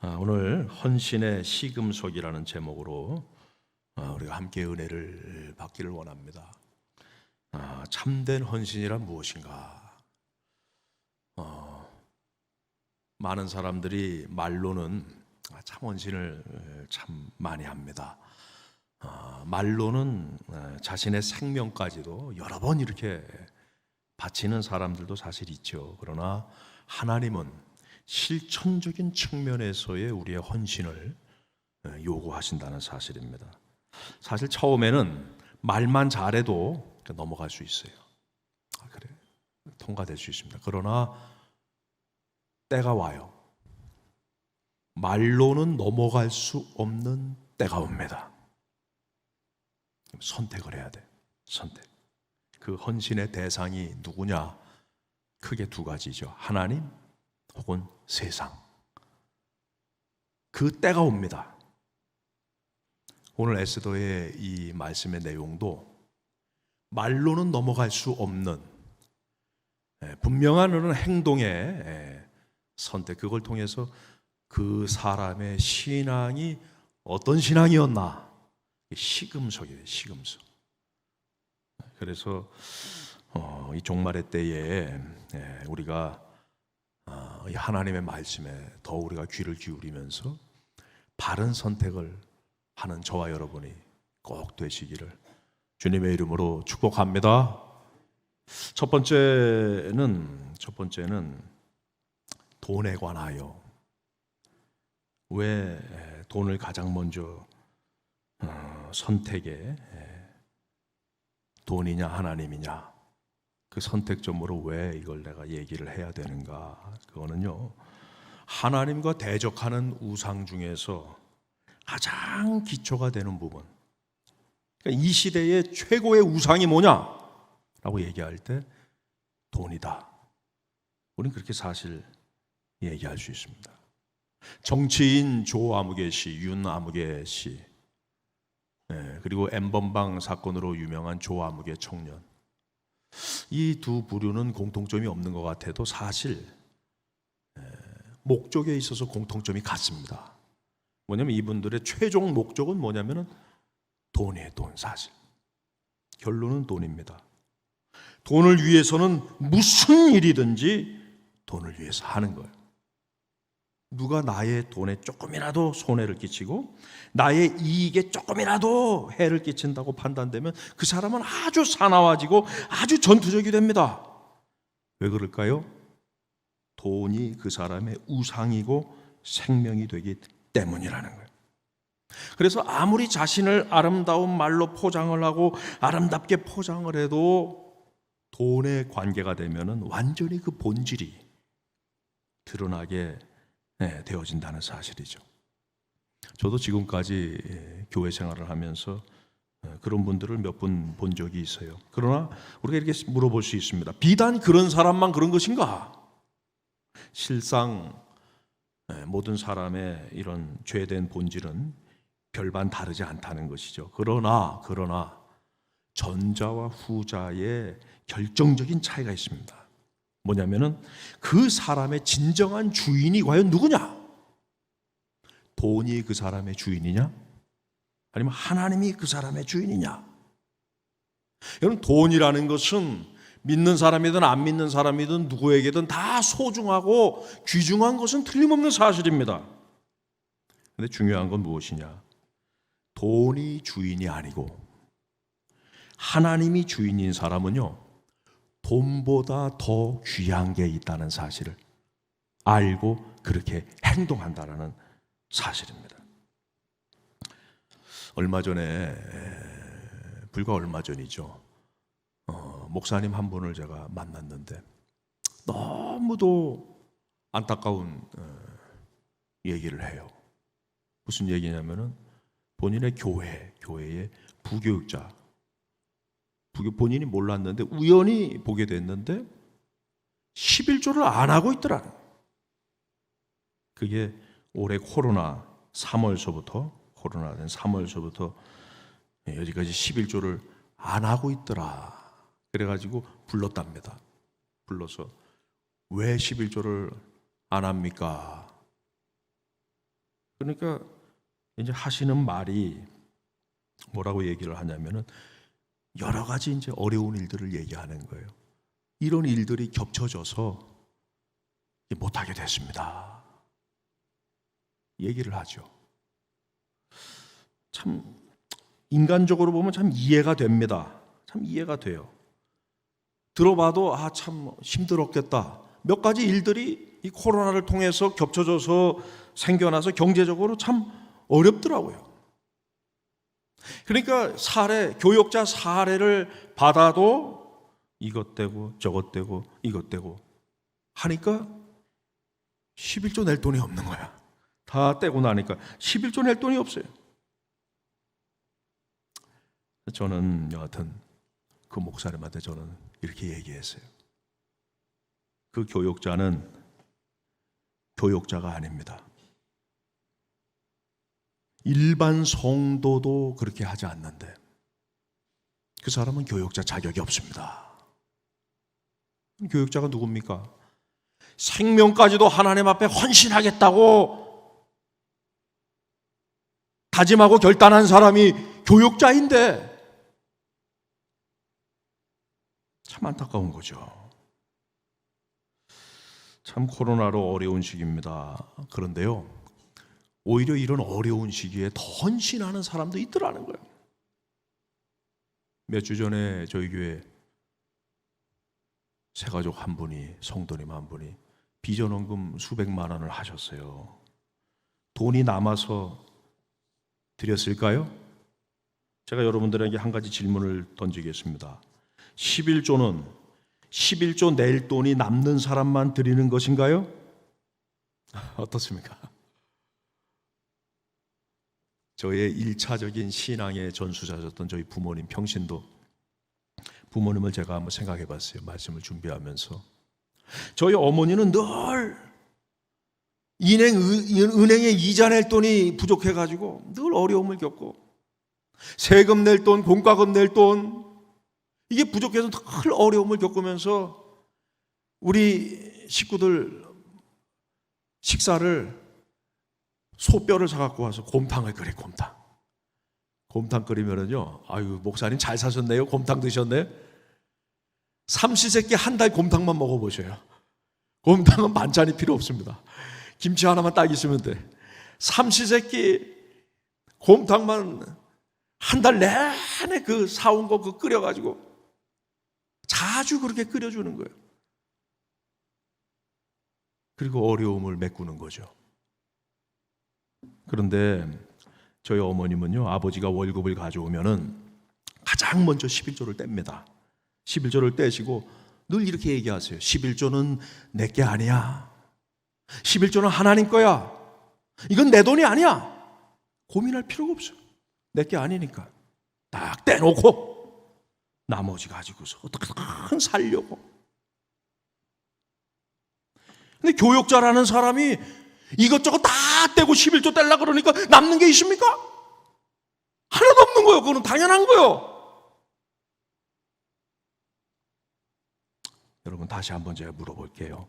오늘 헌신의 시금석이라는 제목으로 우리가 함께 은혜를 받기를 원합니다. 참된 헌신이란 무엇인가? 많은 사람들이 말로는 참 헌신을 참 많이 합니다. 말로는 자신의 생명까지도 여러 번 이렇게 바치는 사람들도 사실 있죠. 그러나 하나님은 실천적인 측면에서의 우리의 헌신을 요구하신다는 사실입니다. 사실 처음에는 말만 잘해도 넘어갈 수 있어요. 그래, 통과될 수 있습니다. 그러나 때가 와요. 말로는 넘어갈 수 없는 때가 옵니다. 선택을 해야 돼. 선택. 그 헌신의 대상이 누구냐? 크게 두 가지죠. 하나님 혹은 세상. 그 때가 옵니다. 오늘 에스더의 이 말씀의 내용도 말로는 넘어갈 수 없는 분명한 그런 행동의 선택, 그걸 통해서 그 사람의 신앙이 어떤 신앙이었나? 시금석이에요. 시금석. 그래서 이 종말의 때에 우리가 이 하나님의 말씀에 더 우리가 귀를 기울이면서 바른 선택을 하는 저와 여러분이 꼭 되시기를 주님의 이름으로 축복합니다. 첫 번째는 돈에 관하여. 왜 돈을 가장 먼저 선택에 돈이냐 하나님이냐, 그 선택점으로 왜 이걸 내가 얘기를 해야 되는가? 그거는요, 하나님과 대적하는 우상 중에서 가장 기초가 되는 부분. 그러니까 이 시대의 최고의 우상이 뭐냐라고 얘기할 때 돈이다. 우리는 그렇게 사실 얘기할 수 있습니다. 정치인 조 아무개 씨, 윤 아무개 씨, 그리고 엠번방 사건으로 유명한 조 아무개 청년, 이 두 부류는 공통점이 없는 것 같아도 사실 목적에 있어서 공통점이 같습니다. 뭐냐면 이분들의 최종 목적은 뭐냐면은 돈이에요. 돈. 사실 결론은 돈입니다. 돈을 위해서는 무슨 일이든지 돈을 위해서 하는 거예요. 누가 나의 돈에 조금이라도 손해를 끼치고 나의 이익에 조금이라도 해를 끼친다고 판단되면 그 사람은 아주 사나워지고 아주 전투적이 됩니다. 왜 그럴까요? 돈이 그 사람의 우상이고 생명이 되기 때문이라는 거예요. 그래서 아무리 자신을 아름다운 말로 포장을 하고 아름답게 포장을 해도 돈의 관계가 되면은 완전히 그 본질이 드러나게 되어진다는 사실이죠. 저도 지금까지 교회 생활을 하면서 그런 분들을 몇 분 본 적이 있어요. 그러나 우리가 이렇게 물어볼 수 있습니다. 비단 그런 사람만 그런 것인가? 실상 모든 사람의 이런 죄된 본질은 별반 다르지 않다는 것이죠. 그러나 전자와 후자의 결정적인 차이가 있습니다. 뭐냐면은 그 사람의 진정한 주인이 과연 누구냐? 돈이 그 사람의 주인이냐? 아니면 하나님이 그 사람의 주인이냐? 여러분, 돈이라는 것은 믿는 사람이든 안 믿는 사람이든 누구에게든 다 소중하고 귀중한 것은 틀림없는 사실입니다. 그런데 중요한 건 무엇이냐? 돈이 주인이 아니고 하나님이 주인인 사람은요, 돈보다 더 귀한 게 있다는 사실을 알고 그렇게 행동한다는 사실입니다. 불과 얼마 전이죠. 목사님 한 분을 제가 만났는데 너무도 안타까운 얘기를 해요. 무슨 얘기냐면은 본인의 교회의 부교육자, 본인이 몰랐는데 우연히 보게 됐는데 11조를 안 하고 있더라. 그게 올해 코로나 된 3월서부터 여기까지 11조를 안 하고 있더라. 그래가지고 불렀답니다. 불러서 왜 11조를 안 합니까? 그러니까 이제 하시는 말이 뭐라고 얘기를 하냐면은 여러 가지 이제 어려운 일들을 얘기하는 거예요. 이런 일들이 겹쳐져서 못하게 됐습니다. 얘기를 하죠. 참 인간적으로 보면 참 이해가 됩니다. 참 이해가 돼요. 들어봐도 참 힘들었겠다. 몇 가지 일들이 이 코로나를 통해서 겹쳐져서 생겨나서 경제적으로 참 어렵더라고요. 그러니까 교역자 사례를 받아도 이것 되고 저것 되고 이것 되고 하니까 11조 낼 돈이 없는 거야. 다 떼고 나니까 11조 낼 돈이 없어요. 저는 여하튼 그 목사님한테 저는 이렇게 얘기했어요. 그 교역자는 교역자가 아닙니다. 일반 성도도 그렇게 하지 않는데 그 사람은 교역자 자격이 없습니다. 교역자가 누굽니까? 생명까지도 하나님 앞에 헌신하겠다고 다짐하고 결단한 사람이 교역자인데 참 안타까운 거죠. 참 코로나로 어려운 시기입니다. 그런데요, 오히려 이런 어려운 시기에 더 헌신하는 사람도 있더라는 거예요. 몇 주 전에 저희 교회 새가족 한 분이, 성도님 한 분이 비전원금 수백만 원을 하셨어요. 돈이 남아서 드렸을까요? 제가 여러분들에게 한 가지 질문을 던지겠습니다. 11조 낼 돈이 남는 사람만 드리는 것인가요? 어떻습니까? 저의 1차적인 신앙의 전수자셨던 저희 부모님 평신도 부모님을 제가 한번 생각해 봤어요. 말씀을 준비하면서 저희 어머니는 늘 은행에 이자 낼 돈이 부족해가지고 늘 어려움을 겪고 세금 낼 돈, 공과금 낼 돈 이게 부족해서 늘 어려움을 겪으면서 우리 식구들 식사를 소뼈를 사갖고 와서 곰탕을 끓여. 곰탕 끓이면은요, 아유 목사님 잘 사셨네요. 곰탕 드셨네. 삼시세끼 한 달 곰탕만 먹어보셔요. 곰탕은 반찬이 필요 없습니다. 김치 하나만 딱 있으면 돼. 삼시세끼 곰탕만 한 달 내내 그 사온 거 그 끓여가지고 자주 그렇게 끓여주는 거예요. 그리고 어려움을 메꾸는 거죠. 그런데 저희 어머님은요, 아버지가 월급을 가져오면은 가장 먼저 11조를 뗍니다. 11조를 떼시고 늘 이렇게 얘기하세요. 11조는 내게 아니야. 11조는 하나님 거야. 이건 내 돈이 아니야. 고민할 필요가 없어요. 내게 아니니까. 딱 떼놓고 나머지 가지고서 어떻게든 살려고. 근데 교역자라는 사람이 이것저것 다 떼고 11조 떼려고 그러니까 남는 게 있습니까? 하나도 없는 거예요. 그거는 당연한 거예요. 여러분 다시 한번 제가 물어볼게요.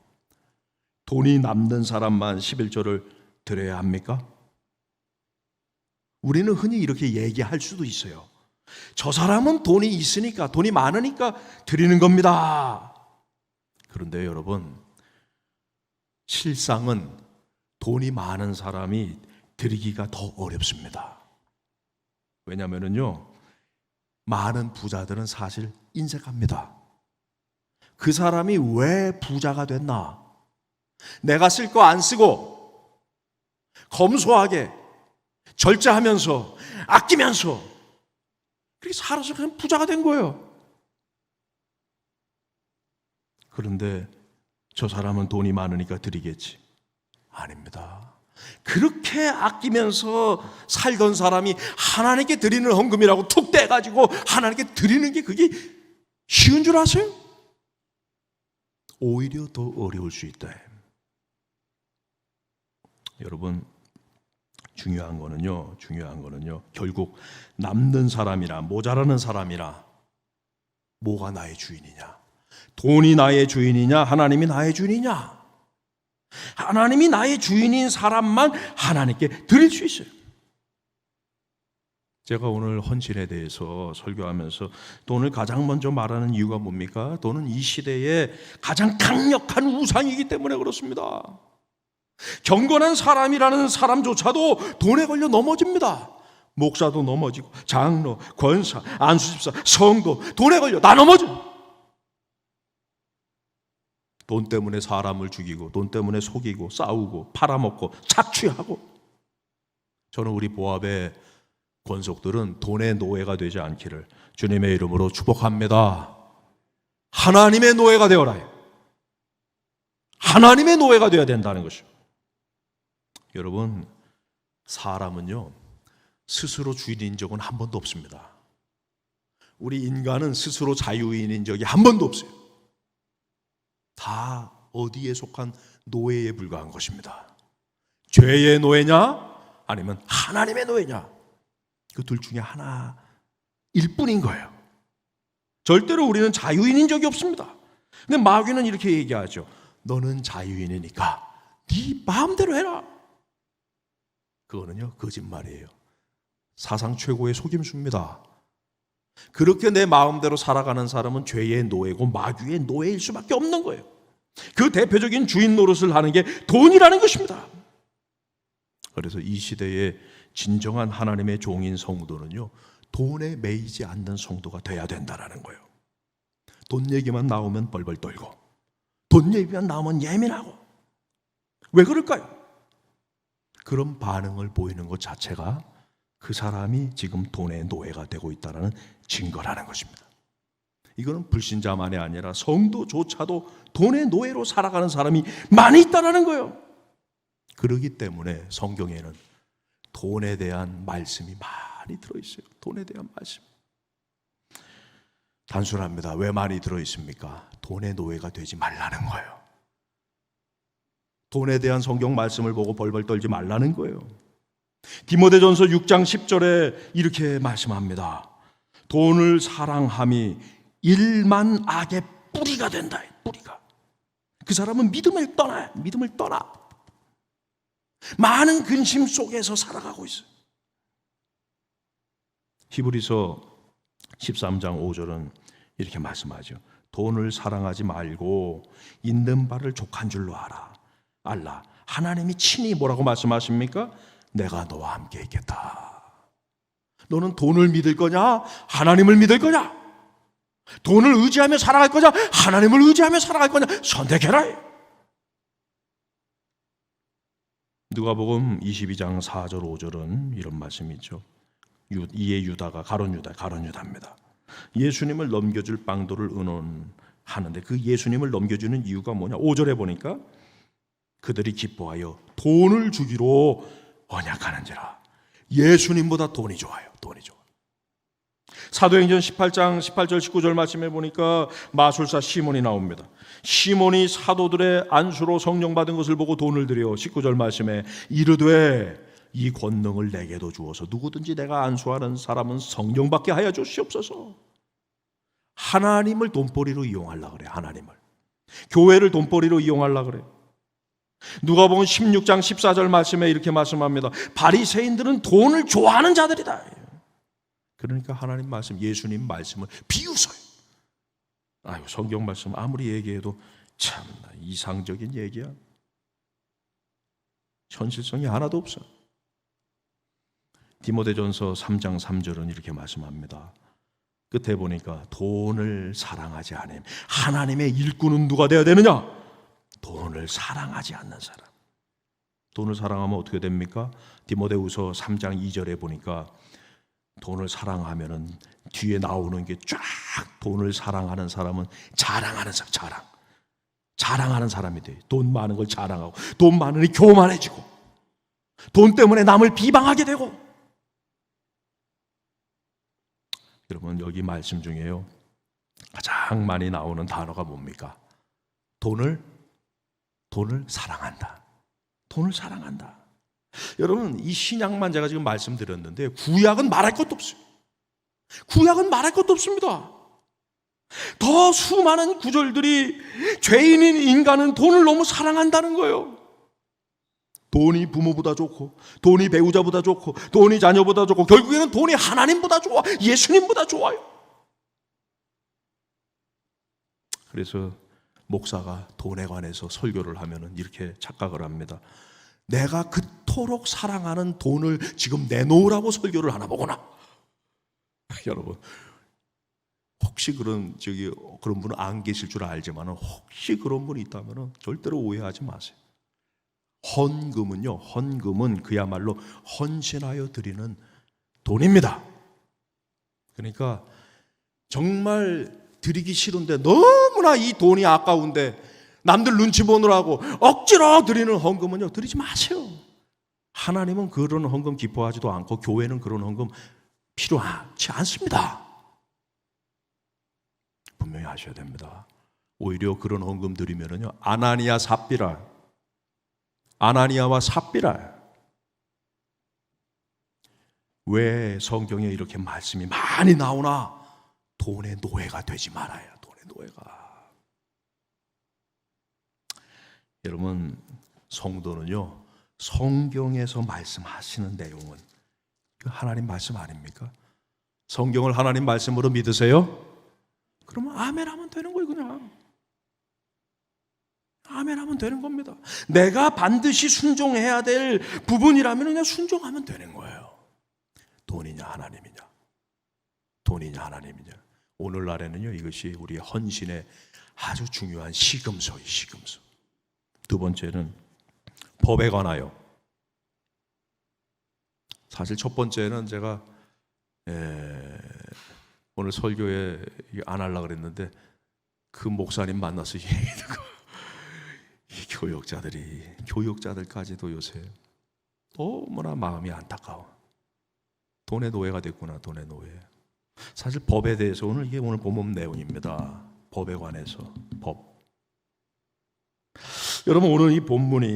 돈이 남는 사람만 11조를 드려야 합니까? 우리는 흔히 이렇게 얘기할 수도 있어요. 저 사람은 돈이 있으니까, 돈이 많으니까 드리는 겁니다. 그런데 여러분, 실상은 돈이 많은 사람이 드리기가 더 어렵습니다. 왜냐하면요, 많은 부자들은 사실 인색합니다. 그 사람이 왜 부자가 됐나? 내가 쓸 거 안 쓰고 검소하게 절제하면서 아끼면서 그렇게 살아서 그냥 부자가 된 거예요. 그런데 저 사람은 돈이 많으니까 드리겠지. 아닙니다. 그렇게 아끼면서 살던 사람이 하나님께 드리는 헌금이라고 툭 떼가지고 하나님께 드리는 게 그게 쉬운 줄 아세요? 오히려 더 어려울 수 있다. 여러분, 중요한 거는요, 결국 남는 사람이라 모자라는 사람이라 뭐가 나의 주인이냐? 돈이 나의 주인이냐? 하나님이 나의 주인이냐? 하나님이 나의 주인인 사람만 하나님께 드릴 수 있어요. 제가 오늘 헌신에 대해서 설교하면서 돈을 가장 먼저 말하는 이유가 뭡니까? 돈은 이 시대에 가장 강력한 우상이기 때문에 그렇습니다. 경건한 사람이라는 사람조차도 돈에 걸려 넘어집니다. 목사도 넘어지고 장로, 권사, 안수집사, 성도 돈에 걸려 다 넘어져. 돈 때문에 사람을 죽이고 돈 때문에 속이고 싸우고 팔아먹고 착취하고. 저는 우리 보합의 권속들은 돈의 노예가 되지 않기를 주님의 이름으로 축복합니다. 하나님의 노예가 되어라. 하나님의 노예가 되어야 된다는 것이죠. 여러분, 사람은요 스스로 주인인 적은 한 번도 없습니다. 우리 인간은 스스로 자유인인 적이 한 번도 없어요. 다 어디에 속한 노예에 불과한 것입니다. 죄의 노예냐 아니면 하나님의 노예냐, 그 둘 중에 하나일 뿐인 거예요. 절대로 우리는 자유인인 적이 없습니다. 근데 마귀는 이렇게 얘기하죠. 너는 자유인이니까 네 마음대로 해라. 그거는요 거짓말이에요. 사상 최고의 속임수입니다. 그렇게 내 마음대로 살아가는 사람은 죄의 노예고 마귀의 노예일 수밖에 없는 거예요. 그 대표적인 주인 노릇을 하는 게 돈이라는 것입니다. 그래서 이 시대의 진정한 하나님의 종인 성도는요 돈에 매이지 않는 성도가 돼야 된다는 거예요. 돈 얘기만 나오면 벌벌 떨고 돈 얘기만 나오면 예민하고. 왜 그럴까요? 그런 반응을 보이는 것 자체가 그 사람이 지금 돈의 노예가 되고 있다는 증거라는 것입니다. 이거는 불신자만이 아니라 성도조차도 돈의 노예로 살아가는 사람이 많이 있다는 거예요. 그렇기 때문에 성경에는 돈에 대한 말씀이 많이 들어있어요. 돈에 대한 말씀. 단순합니다. 왜 많이 들어있습니까? 돈의 노예가 되지 말라는 거예요. 돈에 대한 성경 말씀을 보고 벌벌 떨지 말라는 거예요. 디모데전서 6장 10절에 이렇게 말씀합니다. 돈을 사랑함이 일만 악의 뿌리가 된다. 뿌리가. 그 사람은 믿음을 떠나. 많은 근심 속에서 살아가고 있어요. 히브리서 13장 5절은 이렇게 말씀하죠. 돈을 사랑하지 말고 있는 바를 족한 줄로 알라. 하나님이 친히 뭐라고 말씀하십니까? 내가 너와 함께 있겠다. 너는 돈을 믿을 거냐? 하나님을 믿을 거냐? 돈을 의지하며 살아갈 거냐? 하나님을 의지하며 살아갈 거냐? 선택해라. 누가복음 22장 4절 5절은 이런 말씀이 있죠. 이에 유다가 가룟 유다입니다. 예수님을 넘겨줄 방도를 의논하는데 그 예수님을 넘겨주는 이유가 뭐냐? 5절에 보니까 그들이 기뻐하여 돈을 주기로 언약하는지라. 예수님보다 돈이 좋아요. 돈이 좋아. 사도행전 18장 18절 19절 말씀해 보니까 마술사 시몬이 나옵니다. 시몬이 사도들의 안수로 성령 받은 것을 보고 돈을 드려 19절 말씀에 이르되 이 권능을 내게도 주어서 누구든지 내가 안수하는 사람은 성령 받게 하여 주시옵소서. 하나님을 돈벌이로 이용하려고 그래. 하나님을. 교회를 돈벌이로 이용하려고 그래. 누가복음 16장 14절 말씀에 이렇게 말씀합니다. 바리새인들은 돈을 좋아하는 자들이다. 그러니까 하나님 말씀, 예수님 말씀을 비웃어요. 아유, 성경 말씀 아무리 얘기해도 참 이상적인 얘기야. 현실성이 하나도 없어. 디모데전서 3장 3절은 이렇게 말씀합니다. 끝에 보니까 돈을 사랑하지 않음. 하나님의 일꾼은 누가 되어야 되느냐? 돈을 사랑하지 않는 사람. 돈을 사랑하면 어떻게 됩니까? 디모데후서 3장 2절에 보니까 돈을 사랑하면은 뒤에 나오는 게 쫙 돈을 사랑하는 사람은 자랑하는 사람, 자랑하는 사람이 돼. 돈 많은 걸 자랑하고 돈 많으니 교만해지고 돈 때문에 남을 비방하게 되고. 여러분 여기 말씀 중에요 가장 많이 나오는 단어가 뭡니까? 돈을 사랑한다. 돈을 사랑한다. 여러분 이 신약만 제가 지금 말씀드렸는데 구약은 말할 것도 없어요. 구약은 말할 것도 없습니다. 더 수많은 구절들이 죄인인 인간은 돈을 너무 사랑한다는 거예요. 돈이 부모보다 좋고, 돈이 배우자보다 좋고, 돈이 자녀보다 좋고, 결국에는 돈이 하나님보다 좋아, 예수님보다 좋아요. 그래서 목사가 돈에 관해서 설교를 하면은 이렇게 착각을 합니다. 내가 그토록 사랑하는 돈을 지금 내놓으라고 설교를 하나 보구나. 여러분, 혹시 그런 분은 안 계실 줄 알지만 혹시 그런 분이 있다면 절대로 오해하지 마세요. 헌금은 그야말로 헌신하여 드리는 돈입니다. 그러니까 정말 드리기 싫은데 너무나 이 돈이 아까운데 남들 눈치 보느라고 억지로 드리는 헌금은요, 드리지 마세요. 하나님은 그런 헌금 기뻐하지도 않고 교회는 그런 헌금 필요하지 않습니다. 분명히 아셔야 됩니다. 오히려 그런 헌금 드리면은요, 아나니아와 삽비라. 왜 성경에 이렇게 말씀이 많이 나오나? 돈의 노예가 되지 말아요. 돈의 노예가. 여러분, 성도는요, 성경에서 말씀하시는 내용은 하나님 말씀 아닙니까? 성경을 하나님 말씀으로 믿으세요? 그러면 아멘 하면 되는 거예요. 그냥 아멘 하면 되는 겁니다. 내가 반드시 순종해야 될 부분이라면 그냥 순종하면 되는 거예요. 돈이냐 하나님이냐, 돈이냐 하나님이냐. 오늘날에는요, 이것이 우리의 헌신의 아주 중요한 시금석이 시금석. 두 번째는 법에 관하여. 사실 첫 번째는 제가 오늘 설교에 안 하려고 그랬는데 그 목사님 만나서 얘기하고 이 교육자들까지도 요새 너무나 마음이 안타까워. 돈의 노예가 됐구나, 돈의 노예. 사실 법에 대해서 이게 오늘 본문 내용입니다. 법에 관해서 법. 여러분, 오늘 이 본문이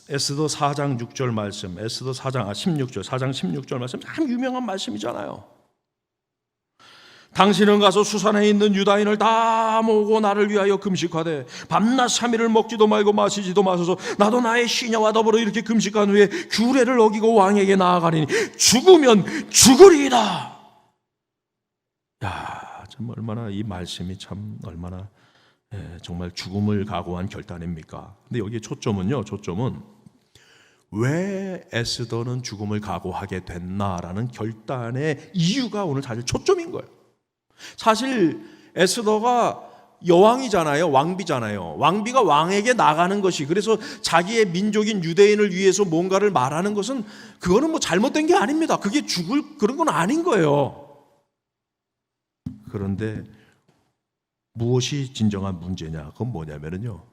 에스더 4장 6절 말씀, 에스더 4장 16절 말씀 참 유명한 말씀이잖아요. 당신은 가서 수산에 있는 유다인을 다 모으고 나를 위하여 금식하되 밤낮 3일을 먹지도 말고 마시지도 마소서. 나도 나의 시녀와 더불어 이렇게 금식한 후에 규례를 어기고 왕에게 나아가리니 죽으면 죽으리이다. 야, 참 얼마나 이 말씀이 참 얼마나 정말 죽음을 각오한 결단입니까? 근데 여기에 초점은 왜 에스더는 죽음을 각오하게 됐나라는 결단의 이유가 오늘 사실 초점인 거예요. 사실 에스더가 여왕이잖아요. 왕비잖아요. 왕비가 왕에게 나가는 것이, 그래서 자기의 민족인 유대인을 위해서 뭔가를 말하는 것은 그거는 뭐 잘못된 게 아닙니다. 그게 죽을 그런 건 아닌 거예요. 그런데 무엇이 진정한 문제냐? 그건 뭐냐면요,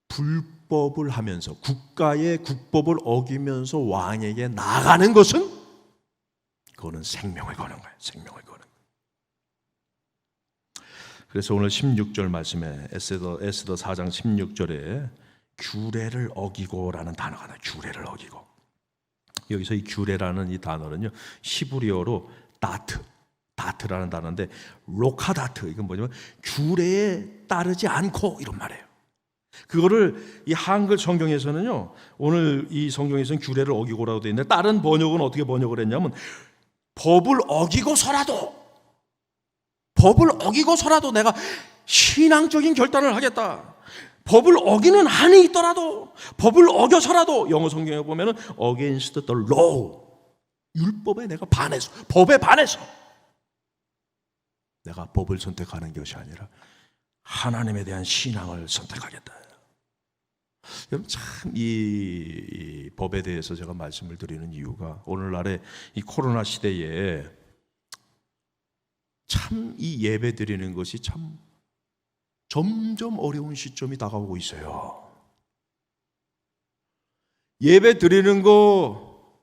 불법을 하면서 국가의 국법을 어기면서 왕에게 나가는 것은 그거는 생명을 거는 거예요. 생명을 거는. 그래서 오늘 16절 말씀에 에스더 4장 16절에 규례를 어기고라는 단어가 나와요. 규례를 어기고. 여기서 이 규례라는 이 단어는요, 히브리어로 다트라는 단어인데, 로카다트, 이건 뭐냐면 규례에 따르지 않고, 이런 말이에요. 그거를 이 한글 성경에서는요, 오늘 이 성경에서는 규례를 어기고라고 되어 있는데, 다른 번역은 어떻게 번역을 했냐면 법을 어기고서라도 내가 신앙적인 결단을 하겠다. 법을 어기는 한이 있더라도, 법을 어겨서라도, 영어 성경에 보면은 against the law, 율법에 내가 반해서, 법에 반해서 내가 법을 선택하는 것이 아니라 하나님에 대한 신앙을 선택하겠다. 여러분, 참 이 법에 대해서 제가 말씀을 드리는 이유가, 오늘날의 이 코로나 시대에 참 이 예배 드리는 것이 참 점점 어려운 시점이 다가오고 있어요. 예배 드리는 거,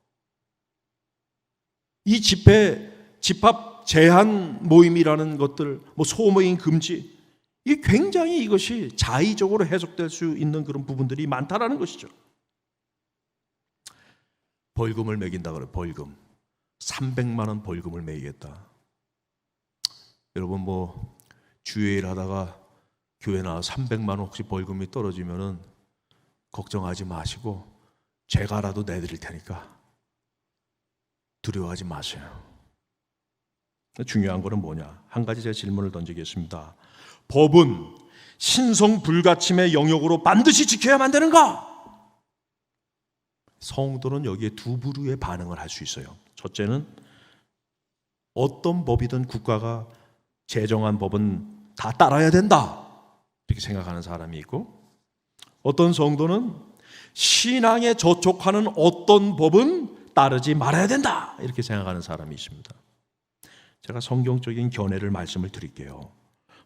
이 집합 제한 모임이라는 것들, 뭐 소모임 금지, 이게 굉장히 이것이 자의적으로 해석될 수 있는 그런 부분들이 많다라는 것이죠. 벌금을 매긴다 그래요. 벌금 300만 원 벌금을 매기겠다. 여러분, 뭐 주일 하다가 교회 나와 300만 원 혹시 벌금이 떨어지면은 걱정하지 마시고 제가라도 내드릴 테니까 두려워하지 마세요. 중요한 거는 뭐냐? 한 가지 제가 질문을 던지겠습니다. 법은 신성 불가침의 영역으로 반드시 지켜야만 되는가? 성도는 여기에 두 부류의 반응을 할 수 있어요. 첫째는 어떤 법이든 국가가 제정한 법은 다 따라야 된다 이렇게 생각하는 사람이 있고, 어떤 성도는 신앙에 저촉하는 어떤 법은 따르지 말아야 된다 이렇게 생각하는 사람이 있습니다. 제가 성경적인 견해를 말씀을 드릴게요.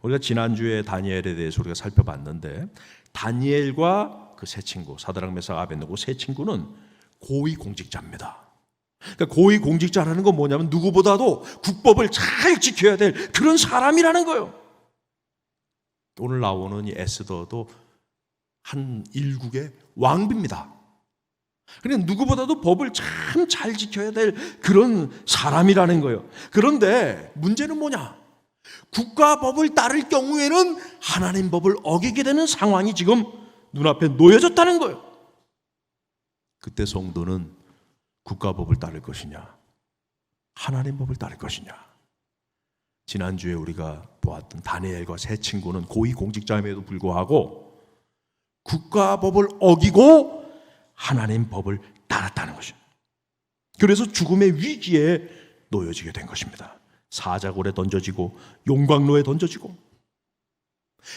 우리가 지난주에 다니엘에 대해서 우리가 살펴봤는데, 다니엘과 그 세 친구 사드락 메삭 아벳느고 세 친구는 고위 공직자입니다. 그러니까 고위 공직자라는 건 뭐냐면 누구보다도 국법을 잘 지켜야 될 그런 사람이라는 거예요. 오늘 나오는 이 에스더도 한 일국의 왕비입니다. 그러니까 누구보다도 법을 참 잘 지켜야 될 그런 사람이라는 거예요. 그런데 문제는 뭐냐? 국가 법을 따를 경우에는 하나님 법을 어기게 되는 상황이 지금 눈앞에 놓여졌다는 거예요. 그때 성도는 국가 법을 따를 것이냐, 하나님 법을 따를 것이냐? 지난주에 우리가 보았던 다니엘과 세 친구는 고위 공직자임에도 불구하고 국가 법을 어기고 하나님 법을 따랐다는 것이죠. 그래서 죽음의 위기에 놓여지게 된 것입니다. 사자굴에 던져지고 용광로에 던져지고,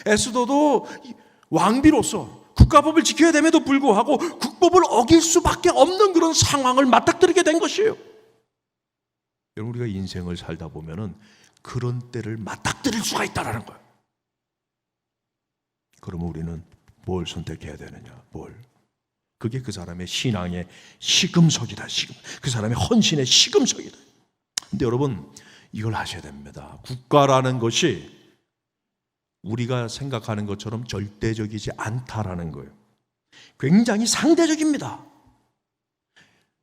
에스더도 왕비로서 국가법을 지켜야 됨에도 불구하고 국법을 어길 수밖에 없는 그런 상황을 맞닥뜨리게 된 것이에요. 여러분, 우리가 인생을 살다 보면은 그런 때를 맞닥뜨릴 수가 있다는 거예요. 그러면 우리는 뭘 선택해야 되느냐? 뭘? 그게 그 사람의 신앙의 시금석이다. 그 사람의 헌신의 시금석이다. 근데 여러분, 이걸 하셔야 됩니다. 국가라는 것이 우리가 생각하는 것처럼 절대적이지 않다라는 거예요. 굉장히 상대적입니다.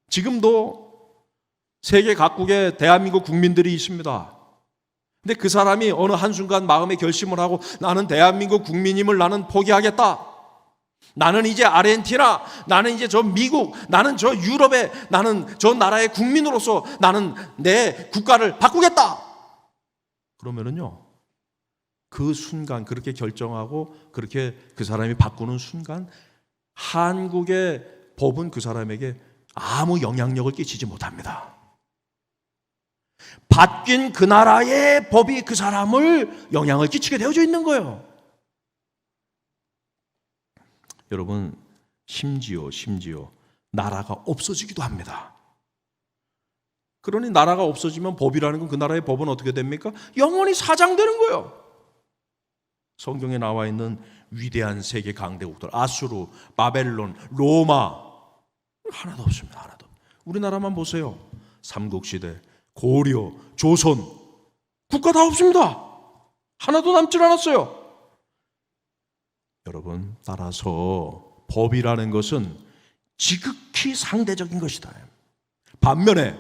지금도 세계 각국에 대한민국 국민들이 있습니다. 근데 그 사람이 어느 한순간 마음의 결심을 하고 나는 대한민국 국민임을 나는 포기하겠다. 나는 이제 아르헨티나, 나는 이제 저 미국, 나는 저 유럽의, 나는 저 나라의 국민으로서 나는 내 국가를 바꾸겠다. 그러면은요, 그 순간 그렇게 결정하고 그렇게 그 사람이 바꾸는 순간 한국의 법은 그 사람에게 아무 영향력을 끼치지 못합니다. 바뀐 그 나라의 법이 그 사람을 영향을 끼치게 되어져 있는 거예요. 여러분, 심지어 나라가 없어지기도 합니다. 그러니 나라가 없어지면 법이라는 건 그 나라의 법은 어떻게 됩니까? 영원히 사장되는 거예요. 성경에 나와 있는 위대한 세계 강대국들, 아수르, 바벨론, 로마, 하나도 없습니다. 하나도. 우리나라만 보세요. 삼국시대, 고려, 조선, 국가 다 없습니다. 하나도 남질 않았어요. 여러분, 따라서 법이라는 것은 지극히 상대적인 것이다. 반면에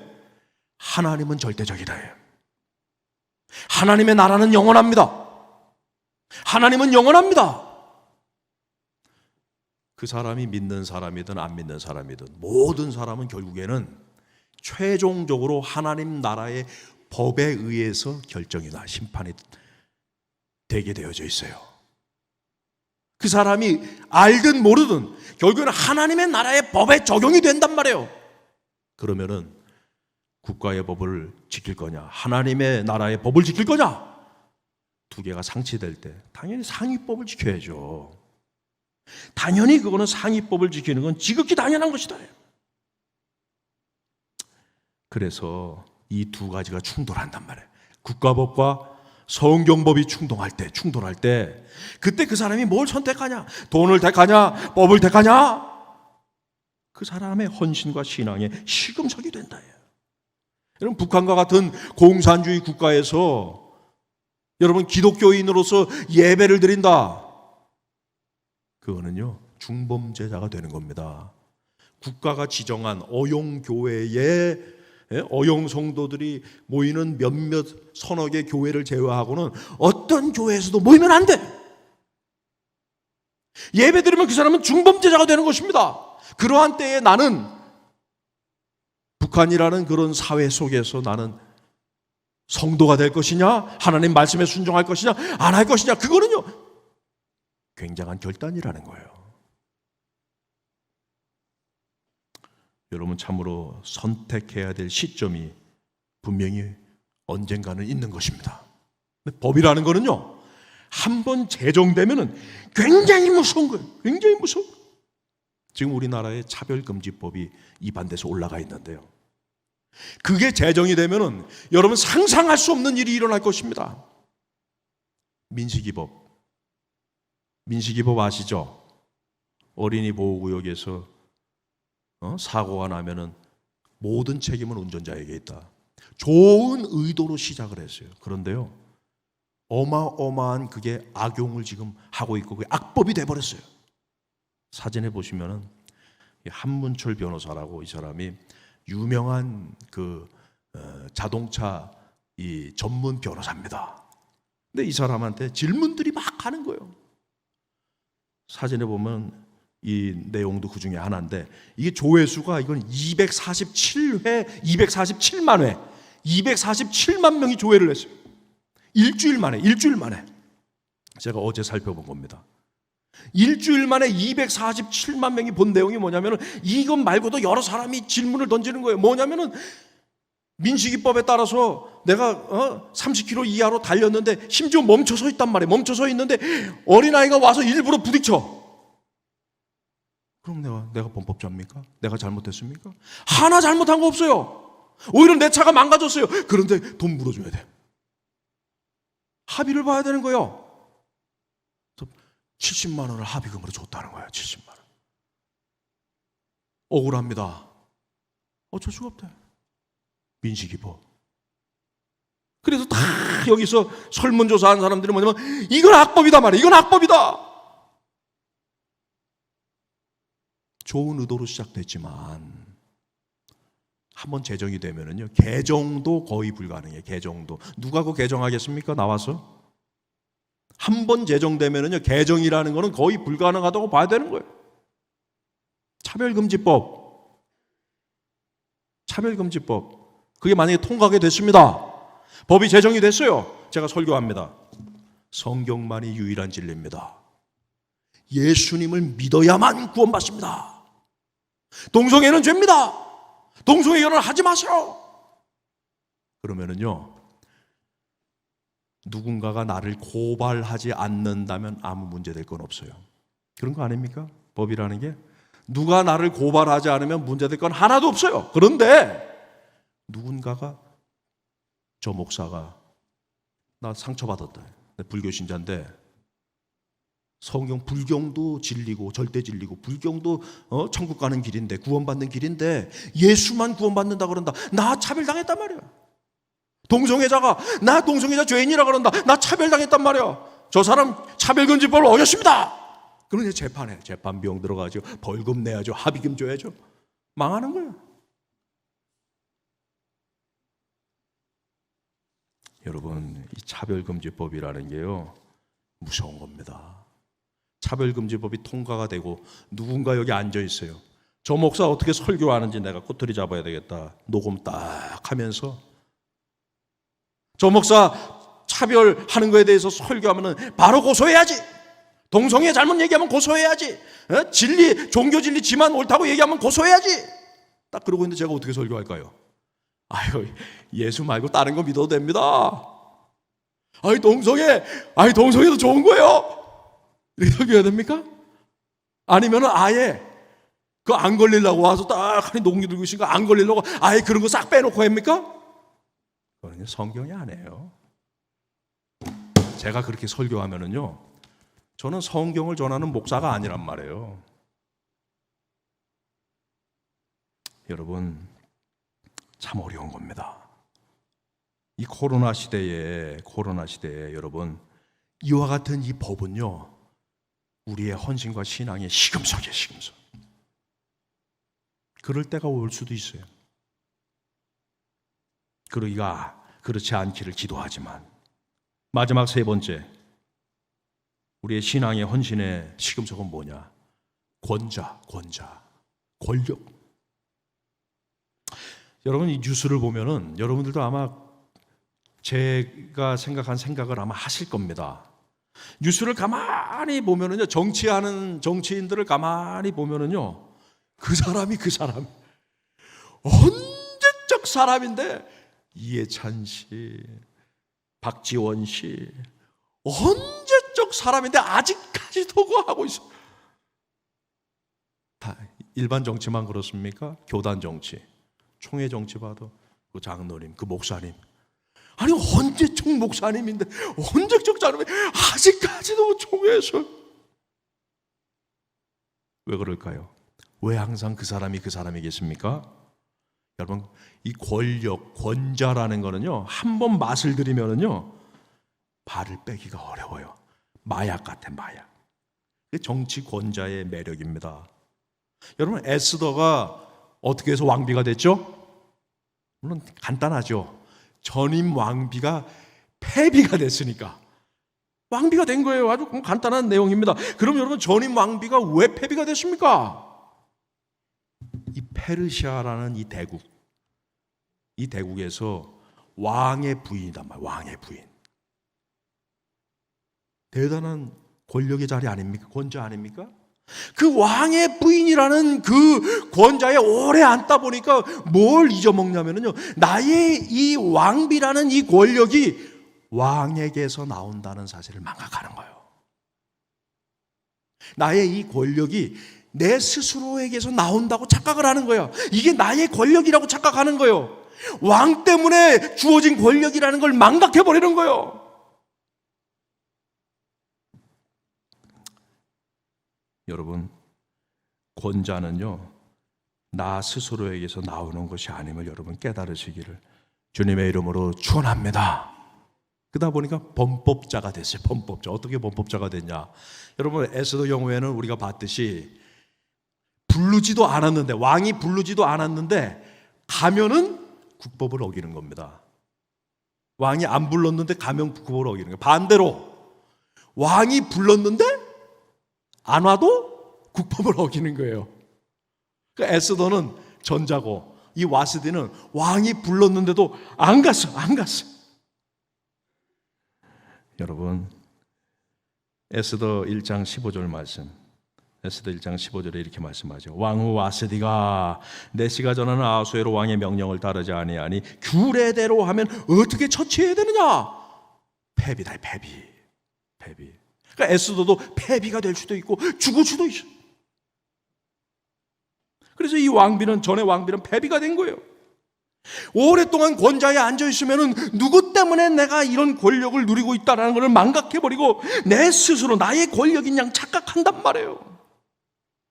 하나님은 절대적이다. 하나님의 나라는 영원합니다. 하나님은 영원합니다. 그 사람이 믿는 사람이든 안 믿는 사람이든 모든 사람은 결국에는 최종적으로 하나님 나라의 법에 의해서 결정이나 심판이 되게 되어져 있어요. 그 사람이 알든 모르든 결국에는 하나님의 나라의 법에 적용이 된단 말이에요. 그러면은 국가의 법을 지킬 거냐, 하나님의 나라의 법을 지킬 거냐, 두 개가 상치될 때 당연히 상위법을 지켜야죠. 당연히 그거는 상위법을 지키는 건 지극히 당연한 것이다. 그래서 이 두 가지가 충돌한단 말이에요. 국가법과 성경법이 충돌할 때 그때 그 사람이 뭘 선택하냐, 돈을 택하냐, 법을 택하냐, 그 사람의 헌신과 신앙의 시금석이 된다. 여러분, 북한과 같은 공산주의 국가에서 여러분 기독교인으로서 예배를 드린다, 그거는요 중범죄자가 되는 겁니다. 국가가 지정한 어용교회에 어용 성도들이 모이는 몇몇 서너 개 교회를 제외하고는 어떤 교회에서도 모이면 안 돼. 예배드리면 그 사람은 중범죄자가 되는 것입니다. 그러한 때에 나는 북한이라는 그런 사회 속에서 나는 성도가 될 것이냐, 하나님 말씀에 순종할 것이냐, 안 할 것이냐, 그거는요 굉장한 결단이라는 거예요. 여러분, 참으로 선택해야 될 시점이 분명히 언젠가는 있는 것입니다. 근데 법이라는 거는요, 한번 제정되면은 굉장히 무서운 거예요. 굉장히 무서워. 지금 우리나라의 차별금지법이 입안돼서 올라가 있는데요, 그게 제정이 되면은 여러분 상상할 수 없는 일이 일어날 것입니다. 민식이법 아시죠? 어린이 보호구역에서 사고가 나면은 모든 책임은 운전자에게 있다. 좋은 의도로 시작을 했어요. 그런데요, 어마어마한 그게 악용을 지금 하고 있고 그게 악법이 돼버렸어요. 사진에 보시면은 한문철 변호사라고, 이 사람이 유명한 그 자동차 이 전문 변호사입니다. 근데 이 사람한테 질문들이 막 하는 거예요. 사진에 보면 이 내용도 그 중에 하나인데, 이게 조회수가 이건 247만 회, 247만 명이 조회를 했어요. 일주일 만에. 제가 어제 살펴본 겁니다. 일주일 만에 247만 명이 본 내용이 뭐냐면은, 이것 말고도 여러 사람이 질문을 던지는 거예요. 뭐냐면은, 민식이법에 따라서 내가 30km 이하로 달렸는데 심지어 멈춰서 있단 말이에요. 멈춰서 있는데 어린아이가 와서 일부러 부딪혀. 그럼 내가 범법자입니까? 내가 잘못했습니까? 하나 잘못한 거 없어요. 오히려 내 차가 망가졌어요. 그런데 돈 물어줘야 돼. 합의를 봐야 되는 거예요. 70만 원을 합의금으로 줬다는 거예요. 70만 원. 억울합니다. 어쩔 수가 없대. 민식이법. 그래서 다 여기서 설문조사한 사람들이 뭐냐면, 이건 악법이다 말이에요. 이건 악법이다. 좋은 의도로 시작됐지만 한번 제정이 되면은요, 개정도 거의 불가능해요. 개정도. 누가 그 개정하겠습니까? 나와서? 한번 제정되면은요, 개정이라는 거는 거의 불가능하다고 봐야 되는 거예요. 차별금지법. 그게 만약에 통과하게 됐습니다. 법이 제정이 됐어요. 제가 설교합니다. 성경만이 유일한 진리입니다. 예수님을 믿어야만 구원받습니다. 동성애는 죄입니다. 동성애 결혼 하지 마세요. 그러면은요, 누군가가 나를 고발하지 않는다면 아무 문제 될 건 없어요. 그런 거 아닙니까? 법이라는 게 누가 나를 고발하지 않으면 문제 될 건 하나도 없어요. 그런데 누군가가, 저 목사가 나 상처받았다, 불교 신자인데 성경, 불경도 진리고 절대 진리고 불경도 천국 가는 길인데, 구원받는 길인데 예수만 구원받는다 그런다. 나 차별당했단 말이야. 동성애자가 나 동성애자 죄인이라 그런다. 나 차별당했단 말이야. 저 사람 차별금지법을 어겼습니다. 그러니 재판에 재판 비용 들어가죠. 벌금 내야죠. 합의금 줘야죠. 망하는 거야. 여러분, 이 차별금지법이라는 게요, 무서운 겁니다. 차별금지법이 통과가 되고 누군가 여기 앉아 있어요. 저 목사 어떻게 설교하는지 내가 꼬투리 잡아야 되겠다. 녹음 딱 하면서 저 목사 차별하는 거에 대해서 설교하면은 바로 고소해야지. 동성애 잘못 얘기하면 고소해야지. 진리, 종교 진리 지만 옳다고 얘기하면 고소해야지. 딱 그러고 있는데 제가 어떻게 설교할까요? 아유, 예수 말고 다른 거 믿어도 됩니다. 동성애도 좋은 거예요. 이렇게 설교해야 됩니까? 아니면은 아예 그 안 걸리려고 와서 딱 녹음 들고 있으니까 안 걸리려고 아예 그런 거 싹 빼놓고 합니까? 그건 성경이 아니에요. 제가 그렇게 설교하면은요, 저는 성경을 전하는 목사가 아니란 말이에요. 여러분, 참 어려운 겁니다. 이 코로나 시대에 여러분, 이와 같은 이 법은요, 우리의 헌신과 신앙의 시금석이에요. 시금석. 그럴 때가 올 수도 있어요. 그러기가 그렇지 않기를 기도하지만, 마지막 세 번째, 우리의 신앙의 헌신의 시금석은 뭐냐? 권자, 권력. 여러분, 이 뉴스를 보면은 여러분들도 아마 제가 생각한 생각을 아마 하실 겁니다. 뉴스를 가만히 보면은요, 정치하는 정치인들을 가만히 보면은요, 그 사람이 언제적 사람인데, 이해찬 씨, 박지원 씨, 언제적 사람인데 아직까지도 그거 하고 있어. 다 일반 정치만 그렇습니까? 교단 정치, 총회 정치 봐도 그 장로님, 그 목사님, 아니 언제적 목사님인데, 언제적 장로님 아직까지도 총회에서. 왜 그럴까요? 왜 항상 그 사람이겠습니까? 여러분, 이 권력, 권자라는 거는요, 한 번 맛을 들이면은요, 발을 빼기가 어려워요. 마약 같아, 마약. 정치 권자의 매력입니다. 여러분, 에스더가 어떻게 해서 왕비가 됐죠? 물론 간단하죠. 전임 왕비가 패비가 됐으니까 왕비가 된 거예요. 아주 간단한 내용입니다. 그럼 여러분, 전임 왕비가 왜 패비가 됐습니까? 이 페르시아라는 이 대국에서 왕의 부인이단 말이에요. 왕의 부인. 대단한 권력의 자리 아닙니까? 권자 아닙니까? 그 왕의 부인이라는 그 권자에 오래 앉다 보니까 뭘 잊어먹냐면요, 나의 이 왕비라는 이 권력이 왕에게서 나온다는 사실을 망각하는 거예요. 나의 이 권력이 내 스스로에게서 나온다고 착각을 하는 거야. 이게 나의 권력이라고 착각하는 거예요. 왕 때문에 주어진 권력이라는 걸 망각해버리는 거예요. 여러분, 권자는요, 나 스스로에게서 나오는 것이 아님을 여러분 깨달으시기를 주님의 이름으로 축원합니다. 그러다 보니까 범법자가 됐어요. 범법자. 어떻게 범법자가 됐냐? 여러분, 에스더 경우에는 우리가 봤듯이 부르지도 않았는데, 왕이 부르지도 않았는데 가면은 국법을 어기는 겁니다. 왕이 안 불렀는데 가면 국법을 어기는 거예요. 반대로 왕이 불렀는데 안 와도 국법을 어기는 거예요. 그러니까 에스더는 전자고, 이 와스디는 왕이 불렀는데도 안 갔어. 여러분, 에스더 1장 15절 말씀, 에스더 1장 15절에 이렇게 말씀하죠. 왕후 와스디가 내시가 전하는 아수에로 왕의 명령을 따르지 아니하니 규례대로 하면 어떻게 처치해야 되느냐? 패비다, 패비. 그러니까 에스더도 패비가 될 수도 있고 죽을 수도 있어. 그래서 이 왕비는, 전의 왕비는 패비가 된 거예요. 오랫동안 권자에 앉아있으면 누구 때문에 내가 이런 권력을 누리고 있다는 것을 망각해버리고 내 스스로 나의 권력인 양 착각한단 말이에요.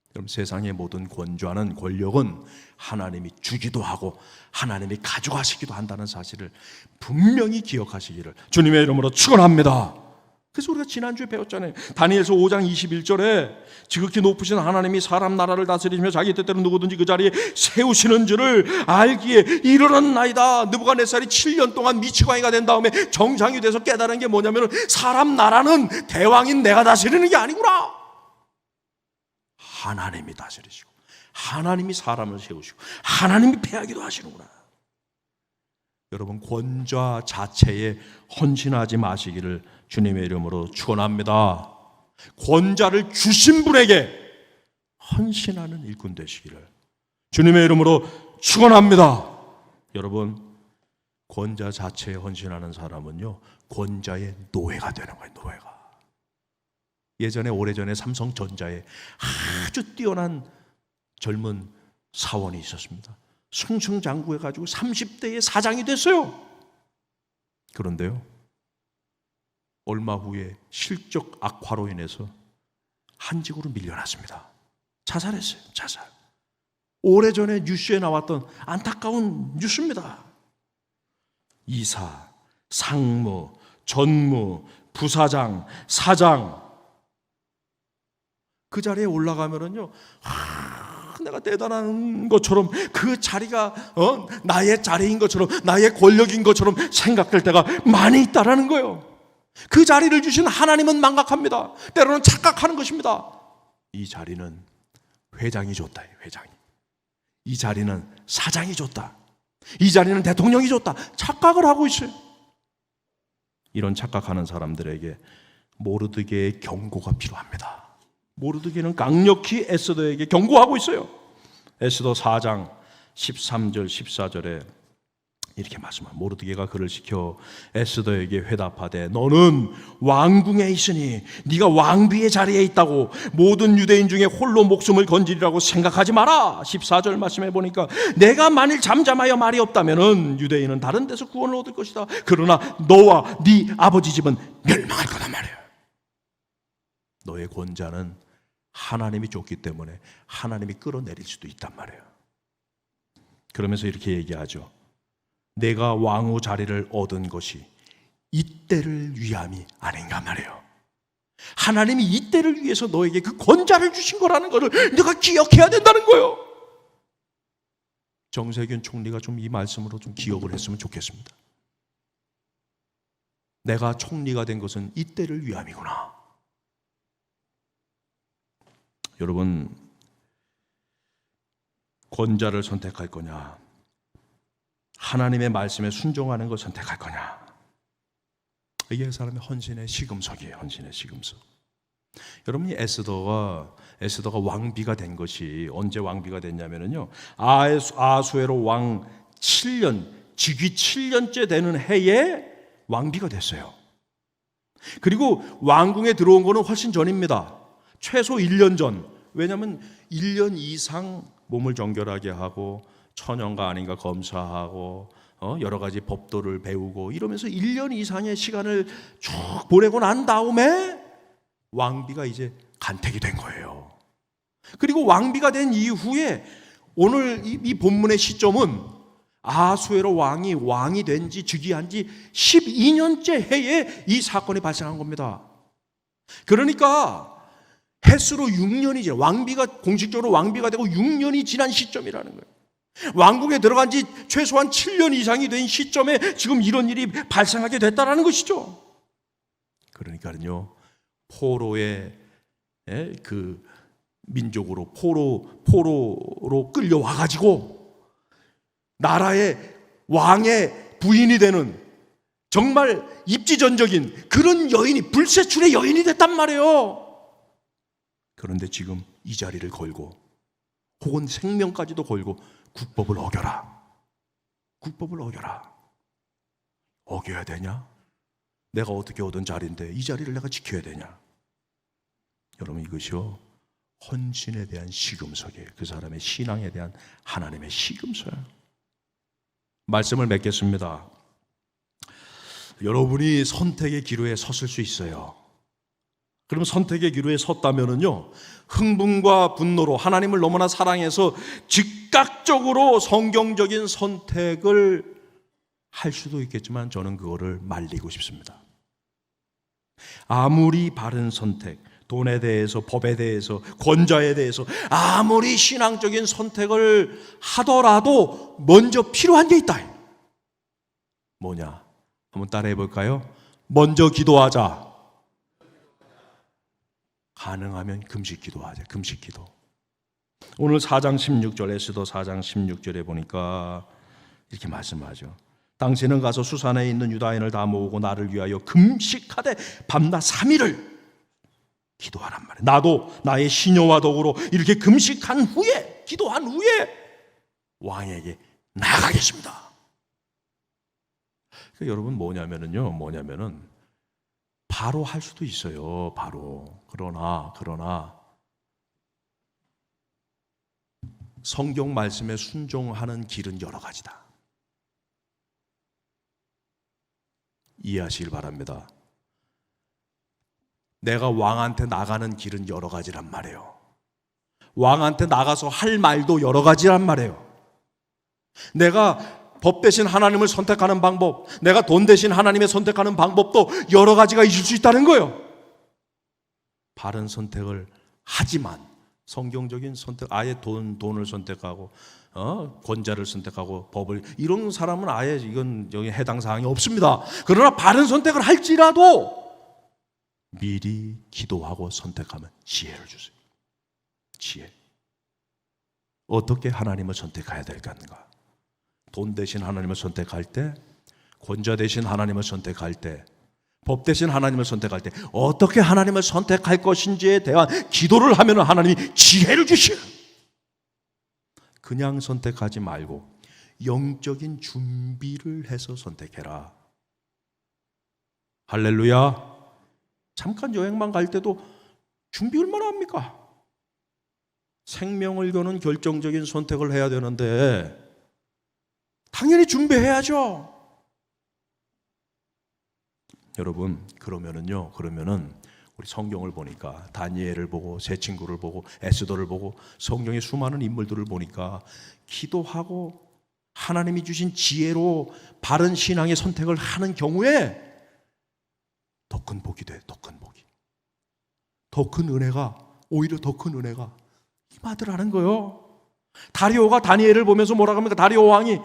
그럼 세상의 모든 권좌는, 권력은 하나님이 주기도 하고 하나님이 가져가시기도 한다는 사실을 분명히 기억하시기를 주님의 이름으로 축원합니다. 그래서 우리가 지난주에 배웠잖아요. 다니엘서 5장 21절에 지극히 높으신 하나님이 사람 나라를 다스리시며 자기 뜻대로 누구든지 그 자리에 세우시는 줄을 알기에 이르렀나이다. 느부갓네살이 7년 동안 미치광이가 된 다음에 정상이 돼서 깨달은 게 뭐냐면, 사람 나라는 대왕인 내가 다스리는 게 아니구나. 하나님이 다스리시고 하나님이 사람을 세우시고 하나님이 패하기도 하시는구나. 여러분, 권좌 자체에 헌신하지 마시기를 주님의 이름으로 축원합니다. 권좌를 주신 분에게 헌신하는 일꾼 되시기를 주님의 이름으로 축원합니다. 여러분, 권좌 자체에 헌신하는 사람은요, 권좌의 노예가 되는 거예요. 노예가. 예전에, 오래전에 삼성전자에 아주 뛰어난 젊은 사원이 있었습니다. 승승장구해가지고 30대의 사장이 됐어요. 그런데요, 얼마 후에 실적 악화로 인해서 한직으로 밀려났습니다. 자살했어요. 자살. 오래전에 뉴스에 나왔던 안타까운 뉴스입니다. 이사, 상무, 전무, 부사장, 사장, 그 자리에 올라가면은요, 내가 대단한 것처럼, 그 자리가 나의 자리인 것처럼, 나의 권력인 것처럼 생각될 때가 많이 있다라는 거예요. 그 자리를 주신 하나님은 망각합니다. 때로는 착각하는 것입니다. 이 자리는 회장이 줬다. 회장이. 이 자리는 사장이 줬다. 이 자리는 대통령이 줬다. 착각을 하고 있어요. 이런 착각하는 사람들에게 모르드게의 경고가 필요합니다. 모르드게는 강력히 에스더에게 경고하고 있어요. 에스더 4장 13절 14절에 이렇게 말씀합니다. 모르드게가 그를 시켜 에스더에게 회답하되 너는 왕궁에 있으니 네가 왕비의 자리에 있다고 모든 유대인 중에 홀로 목숨을 건지리라고 생각하지 마라. 14절 말씀해 보니까 내가 만일 잠잠하여 말이 없다면은 유대인은 다른 데서 구원을 얻을 것이다. 그러나 너와 네 아버지 집은 멸망할 거단 말이에요. 너의 권자는 하나님이 줬기 때문에 하나님이 끌어내릴 수도 있단 말이에요. 그러면서 이렇게 얘기하죠. 내가 왕후 자리를 얻은 것이 이때를 위함이 아닌가 말이에요. 하나님이 이때를 위해서 너에게 그 권자를 주신 거라는 것을 네가 기억해야 된다는 거예요. 정세균 총리가 좀 이 말씀으로 좀 기억을 했으면 좋겠습니다. 내가 총리가 된 것은 이때를 위함이구나. 여러분, 권자를 선택할 거냐, 하나님의 말씀에 순종하는 걸 선택할 거냐, 이게 사람의 헌신의 시금석이에요. 헌신의 시금석. 여러분이 에스더가 왕비가 된 것이 언제 왕비가 됐냐면요, 아하수에로 왕 7년, 즉위 7년째 되는 해에 왕비가 됐어요. 그리고 왕궁에 들어온 거는 훨씬 전입니다. 최소 1년 전. 왜냐하면 1년 이상 몸을 정결하게 하고 처녀인가 아닌가 검사하고 여러 가지 법도를 배우고 이러면서 1년 이상의 시간을 쭉 보내고 난 다음에 왕비가 이제 간택이 된 거예요. 그리고 왕비가 된 이후에 오늘 이 본문의 시점은 아하수에로 왕이 된 지 즉위한 지 12년째 해에 이 사건이 발생한 겁니다. 그러니까 횟수로 6년이 지나, 공식적으로 왕비가 되고 6년이 지난 시점이라는 거예요. 왕궁에 들어간 지 최소한 7년 이상이 된 시점에 지금 이런 일이 발생하게 됐다는 것이죠. 그러니까요, 포로의 그 민족으로 포로로 끌려와가지고 나라의 왕의 부인이 되는 정말 입지전적인 그런 여인이, 불세출의 여인이 됐단 말이에요. 그런데 지금 이 자리를 걸고 혹은 생명까지도 걸고 국법을 어겨라. 국법을 어겨라. 어겨야 되냐? 내가 어떻게 얻은 자리인데 이 자리를 내가 지켜야 되냐? 여러분, 이것이요, 헌신에 대한 시금석이에요. 그 사람의 신앙에 대한 하나님의 시금석이에요. 말씀을 맺겠습니다. 여러분이 선택의 기로에 섰을 수 있어요. 그럼 선택의 기로에 섰다면은요, 흥분과 분노로 하나님을 너무나 사랑해서 즉각적으로 성경적인 선택을 할 수도 있겠지만 저는 그거를 말리고 싶습니다. 아무리 바른 선택, 돈에 대해서, 법에 대해서, 권자에 대해서 아무리 신앙적인 선택을 하더라도 먼저 필요한 게 있다. 뭐냐? 한번 따라해 볼까요? 먼저 기도하자. 가능하면 금식 기도하자. 금식 기도. 오늘 4장 16절, 에스더 4장 16절에 보니까 이렇게 말씀하죠. 당신은 가서 수산에 있는 유다인을 다 모으고 나를 위하여 금식하되 밤낮 3일을 기도하란 말이에요. 나도 나의 시녀와 더불어 이렇게 금식한 후에, 기도한 후에 왕에게 나가겠습니다. 그러니까 여러분, 뭐냐면은 바로 할 수도 있어요. 바로. 그러나 성경 말씀에 순종하는 길은 여러 가지다. 이해하시길 바랍니다. 내가 왕한테 나가는 길은 여러 가지란 말이에요. 왕한테 나가서 할 말도 여러 가지란 말이에요. 내가 법 대신 하나님을 선택하는 방법, 내가 돈 대신 하나님을 선택하는 방법도 여러 가지가 있을 수 있다는 거예요. 바른 선택을 하지만 성경적인 선택, 아예 돈을 선택하고 권자를 선택하고 법을, 이런 사람은 아예 이건 여기 해당 사항이 없습니다. 그러나 바른 선택을 할지라도 미리 기도하고 선택하면 지혜를 주세요. 지혜. 어떻게 하나님을 선택해야 될까? 돈 대신 하나님을 선택할 때, 권자 대신 하나님을 선택할 때, 법 대신 하나님을 선택할 때 어떻게 하나님을 선택할 것인지에 대한 기도를 하면 하나님이 지혜를 주셔요. 그냥 선택하지 말고 영적인 준비를 해서 선택해라. 할렐루야. 잠깐 여행만 갈 때도 준비 얼마나 합니까? 생명을 거는 결정적인 선택을 해야 되는데 당연히 준비해야죠. 여러분, 그러면은 우리 성경을 보니까 다니엘을 보고 세 친구를 보고 에스더를 보고 성경의 수많은 인물들을 보니까 기도하고 하나님이 주신 지혜로 바른 신앙의 선택을 하는 경우에 더 큰 복이 돼. 더 큰 복이. 더 큰 은혜가, 오히려 더 큰 은혜가 임하더라는 거예요. 다리오가 다니엘을 보면서 뭐라고 합니까? 다리오 왕이,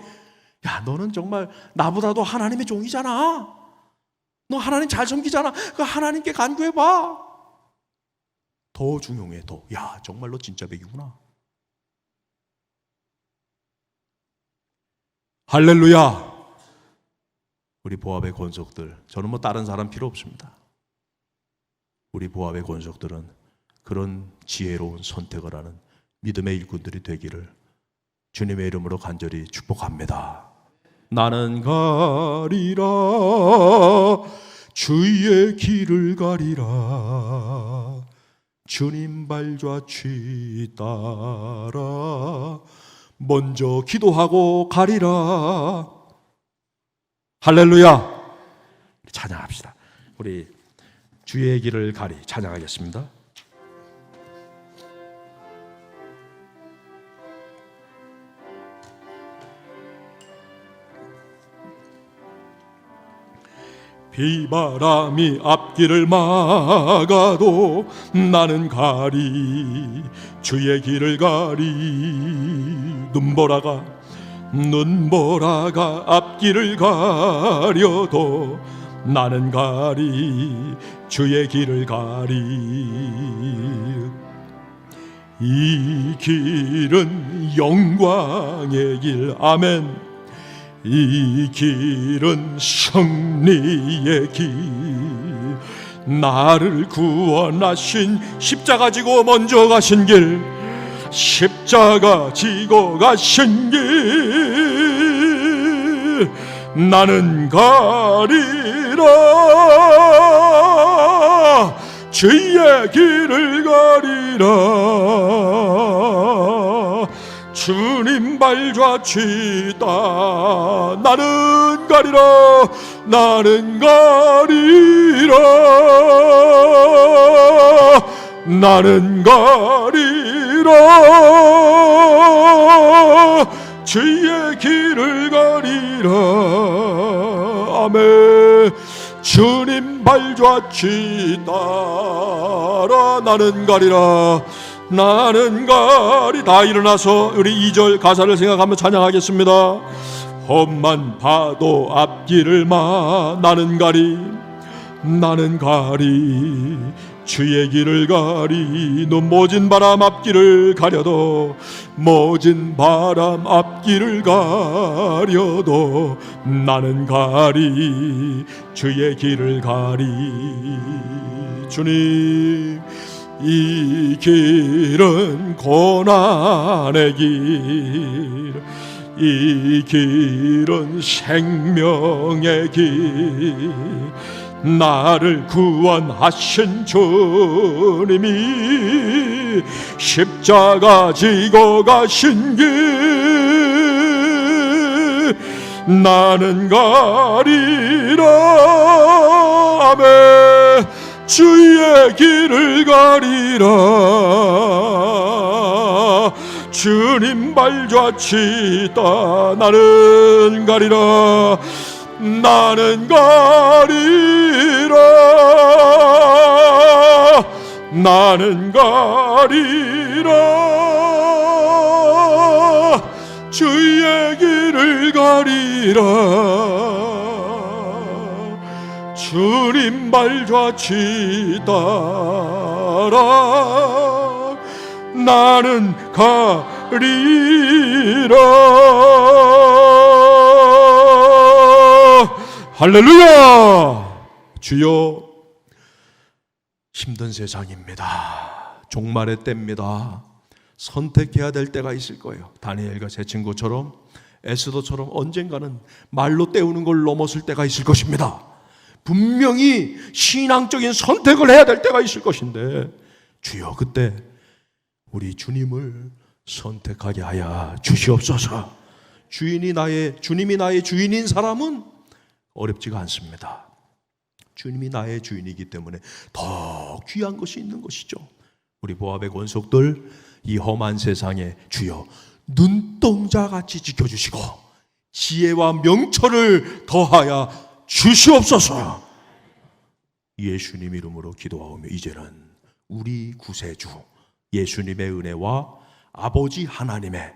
야, 너는 정말 나보다도 하나님의 종이잖아. 너 하나님 잘 섬기잖아. 그 하나님께 간구해봐. 더 중용해, 더. 야, 정말 너 진짜 백이구나. 할렐루야. 우리 보압의 권속들, 저는 뭐 다른 사람 필요 없습니다. 우리 보압의 권속들은 그런 지혜로운 선택을 하는 믿음의 일꾼들이 되기를 주님의 이름으로 간절히 축복합니다. 나는 가리라, 주의 길을 가리라, 주님 발자취 따라 먼저 기도하고 가리라. 할렐루야. 찬양합시다. 우리 주의 길을 가리 찬양하겠습니다. 비바람이 앞길을 막아도 나는 가리, 주의 길을 가리. 눈보라가 앞길을 가려도 나는 가리, 주의 길을 가리. 이 길은 영광의 길, 아멘. 이 길은 승리의 길, 나를 구원하신 십자가 지고 먼저 가신 길, 십자가 지고 가신 길, 나는 가리라, 주의 길을 가리라. 주님 발자취 따라 나는 가리라, 나는 가리라, 나는 가리라, 주의 길을 가리라. 아멘. 주님 발자취 따라 나는 가리라, 나는 가리. 다 일어나서 우리 2절 가사를 생각하며 찬양하겠습니다. 험만 파도 앞길을 나는 가리, 나는 가리, 주의 길을 가리. 눈 모진 바람 앞길을 가려도, 모진 바람 앞길을 가려도 나는 가리, 주의 길을 가리. 주님, 이 길은 고난의 길, 이 길은 생명의 길, 나를 구원하신 주님이 십자가 지고 가신 길, 나는 가리라. 아멘. 주의 길을 가리라, 주님 발자취 따라 나는 가리라, 나는 가리라, 나는 가리라, 주의 길을 가리라. 주님 발자취 따라 나는 가리라. 할렐루야. 주여, 힘든 세상입니다. 종말의 때입니다. 선택해야 될 때가 있을 거예요. 다니엘과 제 친구처럼, 에스더처럼 언젠가는 말로 때우는 걸 넘었을 때가 있을 것입니다. 분명히 신앙적인 선택을 해야 될 때가 있을 것인데, 주여, 그때 우리 주님을 선택하게 하여 주시옵소서. 주님이 나의 주인인 사람은 어렵지가 않습니다. 주님이 나의 주인이기 때문에 더 귀한 것이 있는 것이죠. 우리 모압의 권속들, 이 험한 세상에 주여 눈동자같이 지켜주시고 지혜와 명철을 더하여 주시옵소서. 예수님 이름으로 기도하오며 이제는 우리 구세주 예수님의 은혜와 아버지 하나님의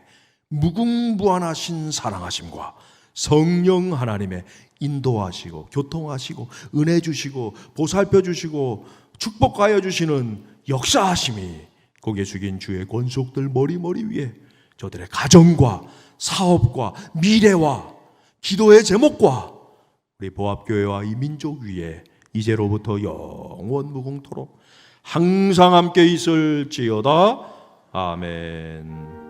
무궁무한하신 사랑하심과 성령 하나님의 인도하시고 교통하시고 은혜 주시고 보살펴 주시고 축복하여 주시는 역사하심이 고개 숙인 주의 권속들 머리 위에 저들의 가정과 사업과 미래와 기도의 제목과 우리 보합교회와 이 민족 위에 이제로부터 영원 무궁토록 항상 함께 있을지어다. 아멘.